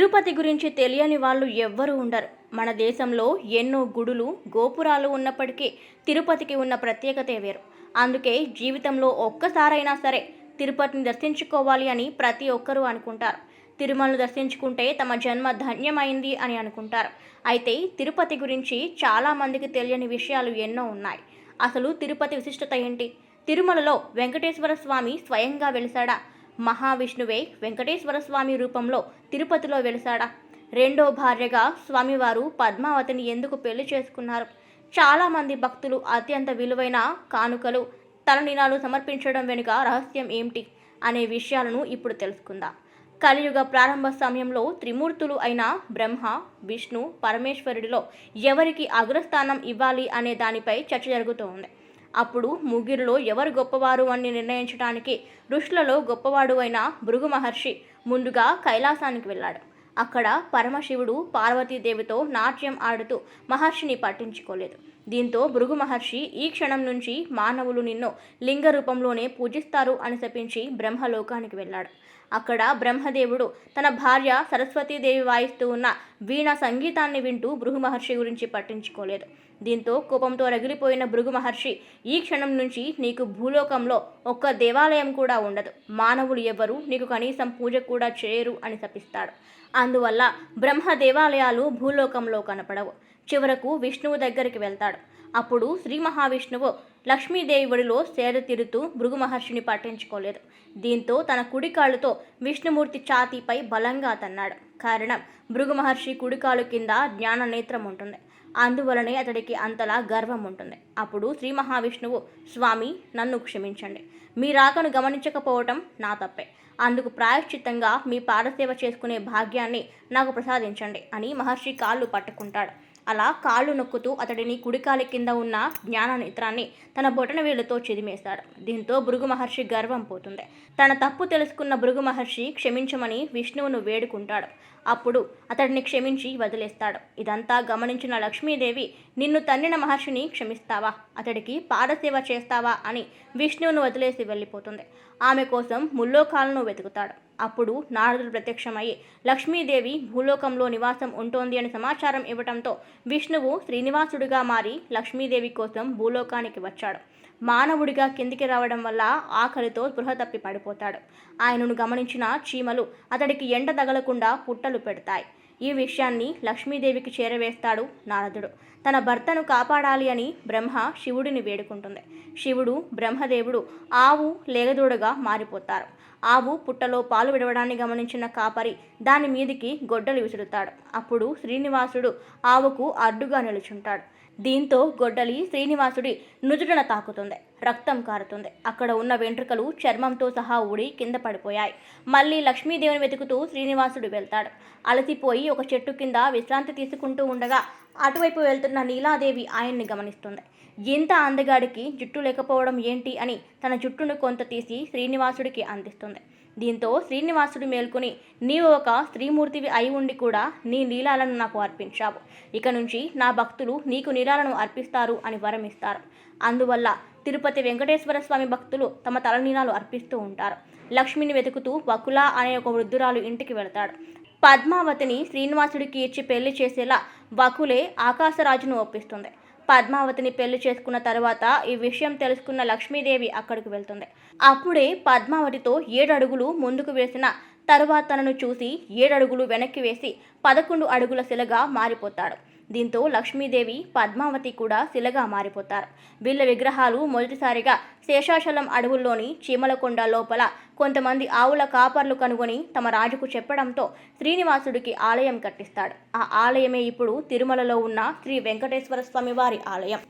తిరుపతి గురించి తెలియని వాళ్ళు ఎవ్వరూ ఉండరు. మన దేశంలో ఎన్నో గుడులు, గోపురాలు ఉన్నప్పటికీ తిరుపతికి ఉన్న ప్రత్యేకతే వేరు. అందుకే జీవితంలో ఒక్కసారైనా సరే తిరుపతిని దర్శించుకోవాలి అని ప్రతి ఒక్కరూ అనుకుంటారు. తిరుమలను దర్శించుకుంటే తమ జన్మ ధన్యమైంది అని అనుకుంటారు. అయితే తిరుపతి గురించి చాలామందికి తెలియని విషయాలు ఎన్నో ఉన్నాయి. అసలు తిరుపతి విశిష్టత ఏంటి? తిరుమలలో వెంకటేశ్వర స్వామి స్వయంగా వెలిశాడా? మహావిష్ణువే వెంకటేశ్వర స్వామి రూపంలో తిరుపతిలో వెలిశాడా? రెండో భార్యగా స్వామివారు పద్మావతిని ఎందుకు పెళ్లి చేసుకున్నారు? చాలామంది భక్తులు అత్యంత విలువైన కానుకలు, తలనీలాలు సమర్పించడం వెనుక రహస్యం ఏమిటి అనే విషయాలను ఇప్పుడు తెలుసుకుందాం. కలియుగ ప్రారంభ సమయంలో త్రిమూర్తులు అయిన బ్రహ్మ, విష్ణు, పరమేశ్వరుడిలో ఎవరికి అగ్రస్థానం ఇవ్వాలి అనే దానిపై చర్చ జరుగుతూ ఉంది. అప్పుడు ముగ్గురిలో ఎవరు గొప్పవారు అని నిర్ణయించడానికి ఋషులలో గొప్పవాడు అయిన భృగు మహర్షి ముందుగా కైలాసానికి వెళ్ళాడు. అక్కడ పరమశివుడు పార్వతీదేవితో నాట్యం ఆడుతూ మహర్షిని పట్టించుకోలేదు. దీంతో భృగు మహర్షి ఈ క్షణం నుంచి మానవులు నిన్ను లింగ రూపంలోనే పూజిస్తారు అని శపించి బ్రహ్మలోకానికి వెళ్ళాడు. అక్కడ బ్రహ్మదేవుడు తన భార్య సరస్వతీదేవి వాయిస్తూ ఉన్న వీణ సంగీతాన్ని వింటూ భృగు మహర్షి గురించి పట్టించుకోలేదు. దీంతో కోపంతో రగిలిపోయిన భృగు మహర్షి ఈ క్షణం నుంచి నీకు భూలోకంలో ఒక్క దేవాలయం కూడా ఉండదు, మానవులు ఎవరు నీకు కనీసం పూజ కూడా చేయరు అని శపిస్తాడు. అందువల్ల బ్రహ్మ దేవాలయాలు భూలోకంలో కనపడవు. చివరకు విష్ణువు దగ్గరికి వెళ్తాడు. అప్పుడు శ్రీ మహావిష్ణువు లక్ష్మీదేవి ఒడిలో సేదతీరుతూ భృగు మహర్షిని పట్టించుకోలేదు. దీంతో తన కుడి కాళ్ళతో విష్ణుమూర్తి ఛాతీపై బలంగా తన్నాడు. కారణం, భృగు మహర్షి కుడికాలు కింద జ్ఞాన నేత్రం ఉంటుంది. అందువలనే అతడికి అంతలా గర్వం ఉంటుంది. అప్పుడు శ్రీ మహావిష్ణువు, స్వామి నన్ను క్షమించండి, మీ రాకను గమనించకపోవటం నా తప్పే. అందుకు ప్రాయశ్చిత్తంగా మీ పాదసేవ చేసుకునే భాగ్యాన్ని నాకు ప్రసాదించండి అని మహర్షి కాళ్ళు పట్టుకుంటాడు. అలా కాళ్ళు నొక్కుతూ అతడిని కుడికాలి కింద ఉన్న జ్ఞాన నేత్రాన్ని తన బొటన వేలుతో చిదిమేశాడు. దీంతో భృగు మహర్షి గర్వం పోతుంది. తన తప్పు తెలుసుకున్న భృగు మహర్షి క్షమించమని విష్ణువును వేడుకుంటాడు. అప్పుడు అతడిని క్షమించి వదిలేస్తాడు. ఇదంతా గమనించిన లక్ష్మీదేవి, నిన్ను తన్నిన మహర్షిని క్షమిస్తావా, అతడికి పాదసేవ చేస్తావా అని విష్ణువును వదిలేసి వెళ్ళిపోతుంది. ఆమె కోసం ముల్లోకాలను వెతుకుతాడు. అప్పుడు నారదుడు ప్రత్యక్షమయ్యి లక్ష్మీదేవి భూలోకంలో నివాసం ఉంటోంది అని సమాచారం ఇవ్వడంతో విష్ణువు శ్రీనివాసుడిగా మారి లక్ష్మీదేవి కోసం భూలోకానికి వచ్చాడు. మానవుడిగా కిందికి రావడం వల్ల ఆకలితో స్పృహ తప్పి పడిపోతాడు. ఆయనను గమనించిన చీమలు అతడికి ఎండ తగలకుండా పుట్టలు పెడతాయి. ఈ విషయాన్ని లక్ష్మీదేవికి చేరవేస్తాడు నారదుడు. తన భర్తను కాపాడాలి అని బ్రహ్మ శివుడిని వేడుకుంటుంది. శివుడు, బ్రహ్మదేవుడు ఆవు లేగదూడగా మారిపోతారు. ఆవు పుట్టలో పాలు విడవడాన్ని గమనించిన కాపరి దాని మీదికి గొడ్డలు విసురుతాడు. అప్పుడు శ్రీనివాసుడు ఆవుకు అడ్డుగా నిలుచుంటాడు. దీంతో గొడ్డలి శ్రీనివాసుడి నుదుటన తాకుతుంది. రక్తం కారుతుంది. అక్కడ ఉన్న వెంట్రుకలు చర్మంతో సహా ఊడి కింద పడిపోయాయి. మళ్ళీ లక్ష్మీదేవిని వెతుకుతూ శ్రీనివాసుడు వెళ్తాడు. అలసిపోయి ఒక చెట్టు కింద విశ్రాంతి తీసుకుంటూ ఉండగా అటువైపు వెళ్తున్న నీలాదేవి ఆయన్ని గమనిస్తుంది. ఇంత అందగాడికి జుట్టు లేకపోవడం ఏంటి అని తన జుట్టును కొంత తీసి శ్రీనివాసుడికి అందిస్తుంది. దీంతో శ్రీనివాసుడు మేల్కొని, నీవు ఒక స్త్రీమూర్తివి అయి ఉండి కూడా నీ నీలాలను నాకు అర్పించావు. ఇక నుంచి నా భక్తులు నీకు నీలాలను అర్పిస్తారు అని వరమిస్తారు. అందువల్ల తిరుపతి వెంకటేశ్వర స్వామి భక్తులు తమ తలనీలాలు అర్పిస్తూ ఉంటారు. లక్ష్మిని వెతుకుతూ వకుల అనే ఒక వృద్ధురాలు ఇంటికి వెళతాడు. పద్మావతిని శ్రీనివాసుడికి ఇచ్చి పెళ్లి చేసేలా వకులే ఆకాశరాజును ఒప్పిస్తుంది. పద్మావతిని పెళ్లి చేసుకున్న తర్వాత ఈ విషయం తెలుసుకున్న లక్ష్మీదేవి అక్కడికి వెళ్తుంది. అప్పుడే పద్మావతితో 7 అడుగులు ముందుకు వేసిన తరువాత తనను చూసి 7 అడుగులు వెనక్కి వేసి 11 అడుగుల శిలగా మారిపోతాడు. దీంతో లక్ష్మీదేవి, పద్మావతి కూడా శిలగా మారిపోతారు. వీళ్ళ విగ్రహాలు మొదటిసారిగా శేషాచలం అడవుల్లోని చీమలకొండ లోపల కొంతమంది ఆవుల కాపర్లు కనుగొని తమ రాజుకు చెప్పడంతో శ్రీనివాసుడికి ఆలయం కట్టిస్తాడు. ఆ ఆలయమే ఇప్పుడు తిరుమలలో ఉన్న శ్రీ వెంకటేశ్వర స్వామి వారి ఆలయం.